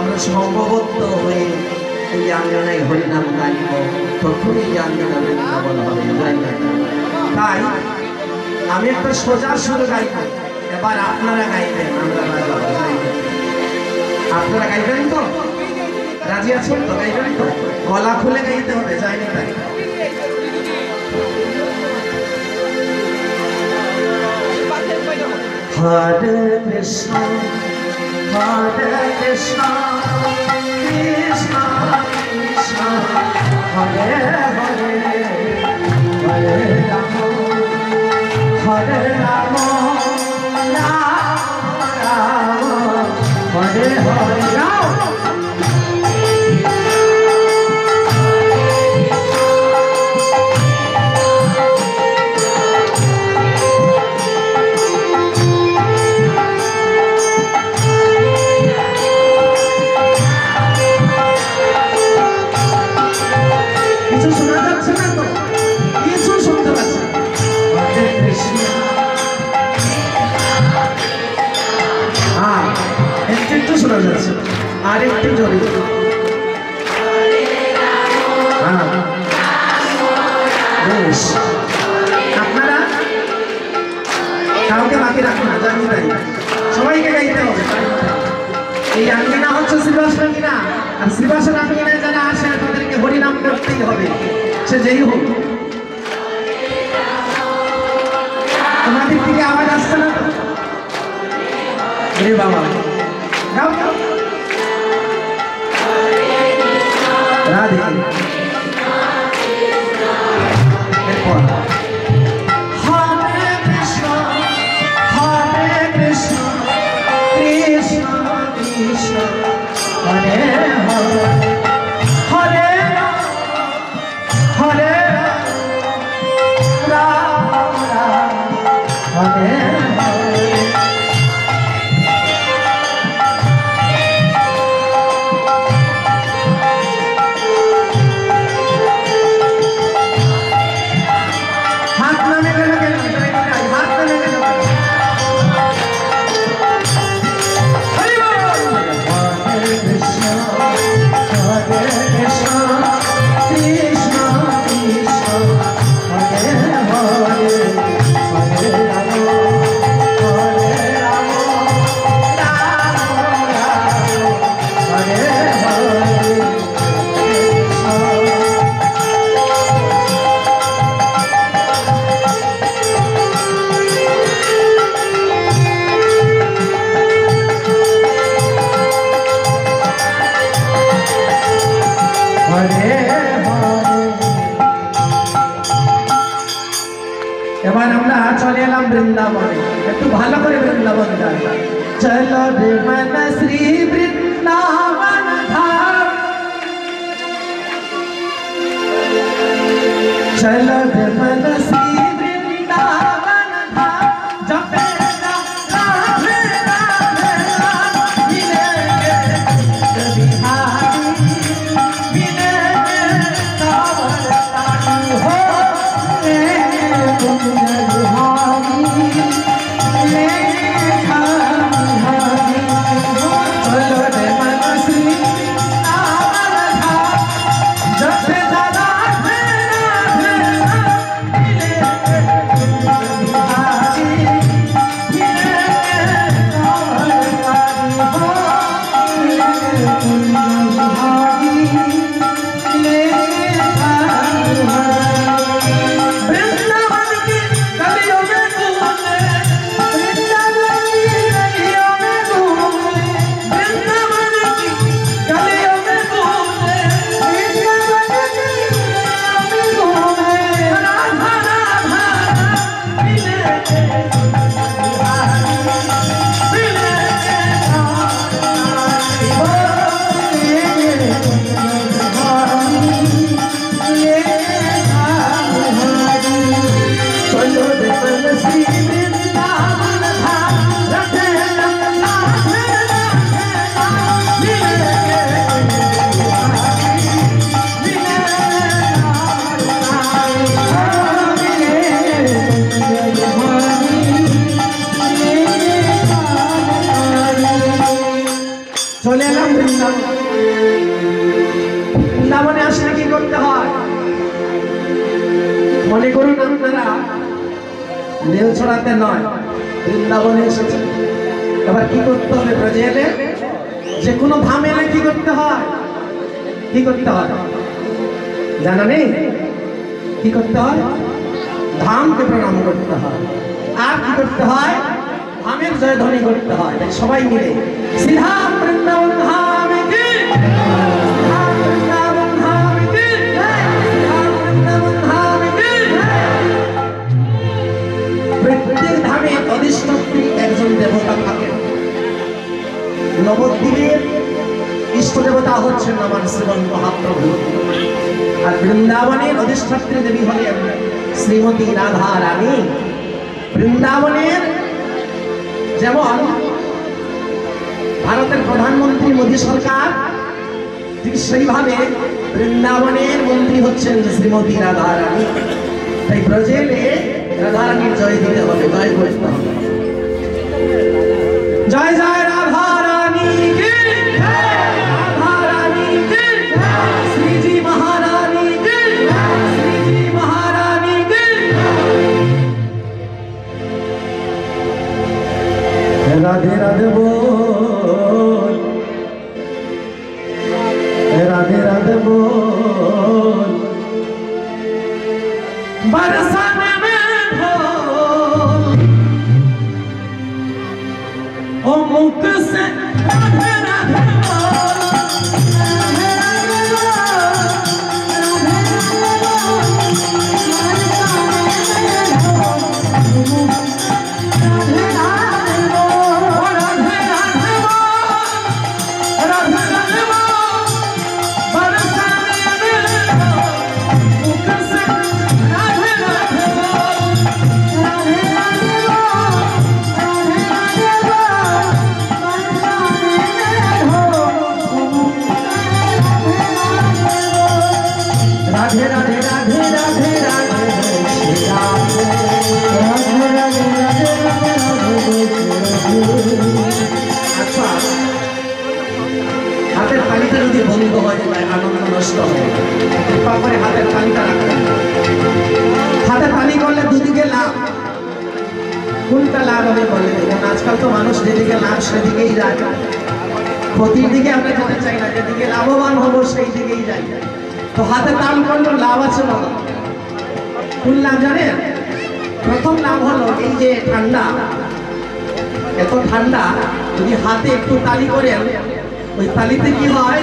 আমরা সম্ভবত হয়ে এই আঙ্গনায় হরিনাম গাইব, তখনই এই আঙ্গনা বৃন্দাবন হবে। তাই আমি একটা সোজা সুর গাইব, এবার আপনারা গাইবেন, আমরা বাজাবো। আপনারা গাইবেন তো? রাজি আছেন তো? গাইবেন তো? গলা খুলে গাইতে হবে, যায়নি তাই। হরে কৃষ্ণ হরে কৃষ্ণ কৃষ্ণ কৃষ্ণ হরে হরে, হরে রাম হরে রাম রাম রাম হরে হরে। আর একটু জোরে, বেশ। আপনারা কাউকে বাকি রাখুন না, জানি তাই সবাইকে গাইতে হবে। এই আঙ্গিনা হচ্ছে শ্রীবাস আঙ্গিনা, আর শ্রীবাসের আঙ্গিনায় যারা আসে তাদেরকে হরিনাম করতেই হবে, সে যেই হোক। তোমাদের দিকে আওয়াজ আসছে না তো? রে বাবা, গাও গাও। রাধে এরপর হরে কৃষ্ণ হরে কৃষ্ণ কৃষ্ণ কৃষ্ণ হরে হরে, হরে হরে রাম রাম হরে হরে। এবার আমরা চলে এলাম বৃন্দাবনে, একটু ভালো করে বৃন্দাবন যাই। চলো রে মন শ্রী বৃন্দাবন ধাম, চলো রে মন শ্রী বৃন্দাবন ধাম, জপে রাধে রাধে রাম, মিলেঙ্গে বিহারি মিলেঙ্গে कांवर तारी हो रे कुंजल हारी रे हारी चलो रे मन श्री राधा जप राधा राधा মনে করুন আপনারা লেউ ছড়াতে নয়, বৃন্দাবনে এসেছে। এবার কি করতে হবে? ব্রজে এলে যে কোনো ধাম এলে কি করতে হয়? কি করতে হয় জানা নেই? কি করতে হয়? ধামকে প্রণাম করতে হয়। আর কি করতে হয়? ধামের জয়ধ্বনি করতে হয়। সবাই মিলে সিধা বৃন্দাবন ধাম কি, সিধা বৃন্দাবন ধাম কি, সিধা বৃন্দাবন ধাম কি। প্রত্যেক ধামে অধিষ্ঠাত্রী একজন দেবতা থাকেন। নবদ্বীপের ইষ্ট দেবতা হচ্ছেন আমার শ্রীমন মহাপ্রভু। আর বৃন্দাবনের অধিষ্ঠাত্রী দেবী হলেন শ্রীমতী রাধা রানী। বৃন্দাবনের যেমন ভারতের প্রধানমন্ত্রী মোদী সরকার, ঠিক সেইভাবে বৃন্দাবনের মন্ত্রী হচ্ছেন শ্রীমতী রাধা রানী। তাই ব্রজেলে রাধা রানীর জয় দিতে হবে, জয় করতে হবে। জয় জয় রাধা রানী কি, রাধা রানী কি, শ্রীজি মহারানী কি, শ্রীজি মহারানী কি। রাধে রাধে बोल, राधे राधे बोल, बरसाने में ढोल, ओ मुख से राधे राधे बोल, राधे राधे হাতের তালিকা যদি বন্ধ হয়ে যায় আনন্দ নষ্ট হয়। কৃপা করে হাতের তালিকা রাখবেন। হাতের তালি করলে দুদিকে লাভ। কোনটা লাভ হবে বলে দেখুন। আজকাল তো মানুষ যেদিকে লাভ সেদিকেই যায়, ক্ষতির দিকে আমরা যেতে চাই না, যেদিকে লাভবান হবো সেই দিকেই যাই। তো হাতে তাল করলে লাভ আছে বাবা। কোন লাভ জানেন? প্রথম লাভ হলো এই যে ঠান্ডা, এত ঠান্ডা, যদি হাতে একটু তালি করেন ওই তালিতে কি হয়?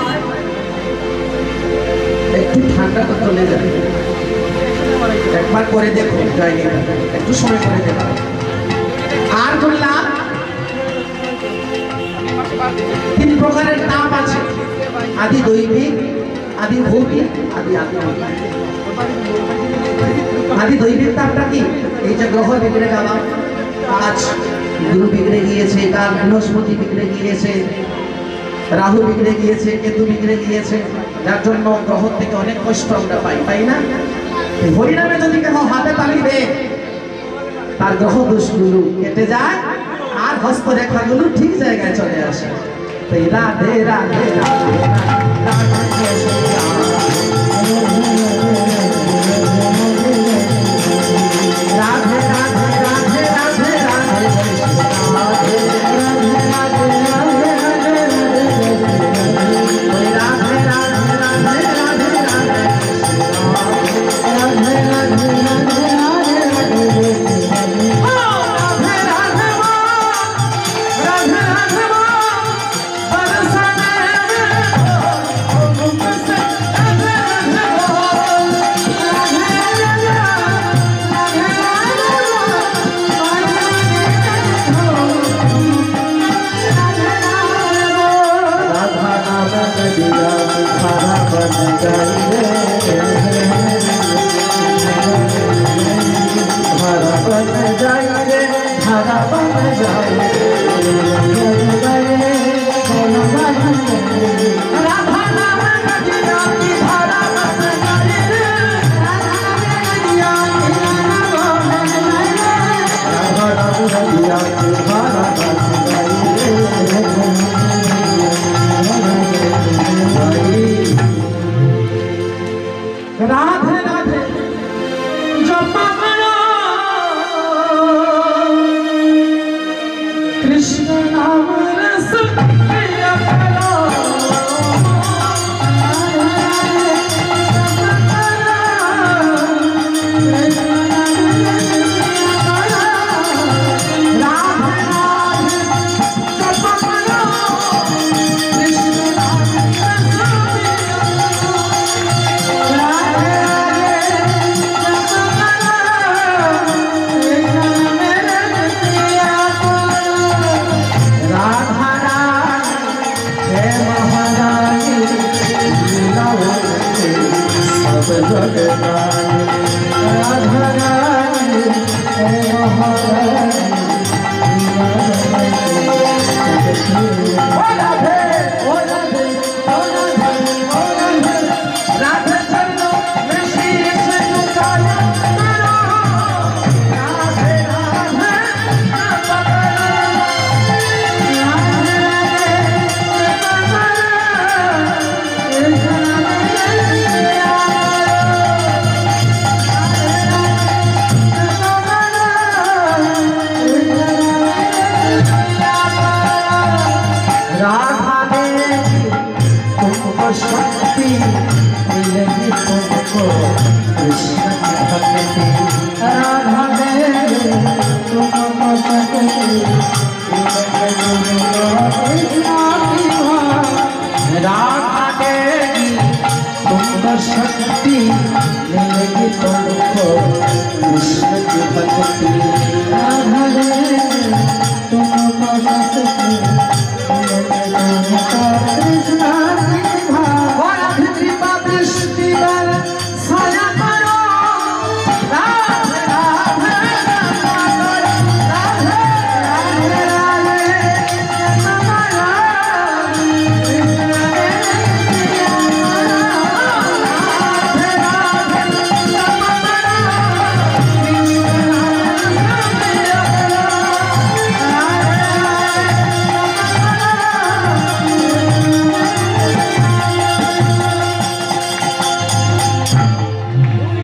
একটু ঠান্ডাটা চলে যায়। একবার করে দেখুন, যায়নি একটু সময় করে দেখুন। আর বললাম তিন প্রকারের তাপ আছে, আদি দৈবিক, আদি ভৌতিক, আদি আত্মিক। আদি দৈবিক তাপটা কি? এই যে গ্রহ বিগড়ে যাওয়া, আজ গুরু বিগড়ে গিয়েছে, কাল বৃহস্পতি বিগড়ে গিয়েছে, রাহু বিগড়ে গিয়েছে, কেতু বিগড়ে গিয়েছে, যার জন্য গ্রহ থেকে অনেক কষ্ট আমরা পাই, তাই না? হরিনামে যদি কেন হাতে তালি দেয় তার গ্রহ দোষগুলো কেটে যায় আর হস্তরেখাগুলো ঠিক জায়গায় চলে আসে। তাই রাধে রাধে রাধে রাধে কৃষ্ণ কি ভক্তি